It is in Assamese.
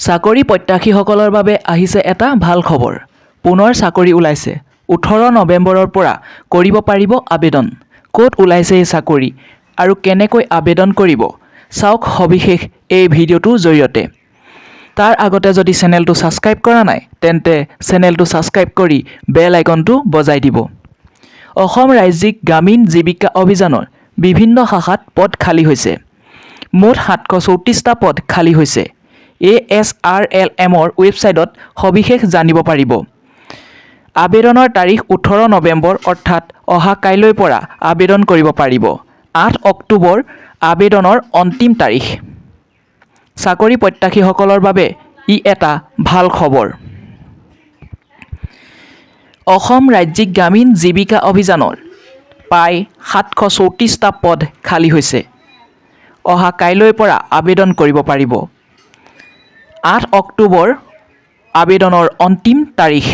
চাকৰি প্ৰত্যাশীসকলৰ বাবে আহিছে এটা ভাল খবৰ। পুনৰ চাকৰি ওলাইছে। 18 নৱেম্বৰৰ পৰা কৰিব পাৰিব আবেদন। ক'ত ওলাইছে এই চাকৰি আৰু কেনেকৈ আবেদন কৰিব চাওক সবিশেষ এই ভিডিঅ'টোৰ জৰিয়তে। তাৰ আগতে যদি চেনেলটো ছাবস্ক্ৰাইব কৰা নাই তেন্তে চেনেলটো ছাবস্ক্ৰাইব কৰি বেল আইকনটো বজাই দিব। অসম ৰাজ্যিক গ্ৰামীণ জীৱিকা অভিযানৰ বিভিন্ন শাখাত পদ খালী হৈছে। মুঠ 734টা পদ খালী হৈছে। ASRLMৰ ৱেবছাইটত সবিশেষ জানিব পাৰিব। আবেদনৰ তাৰিখ 18 নৱেম্বৰ অৰ্থাৎ অহা কাইলৈৰ পৰা আবেদন কৰিব পাৰিব। 8 অক্টোবৰ আবেদনৰ অন্তিম তাৰিখ। চাকৰি প্ৰত্যাশীসকলৰ বাবে ই এটা ভাল খবৰ। অসম ৰাজ্যিক গ্ৰামীণ জীৱিকা অভিযানৰ প্ৰায় 734টা পদ খালী হৈছে। অহা কাইলৈৰ পৰা আবেদন কৰিব পাৰিব। 8 অক্টোবৰ আবেদনৰ অন্তিম তাৰিখ।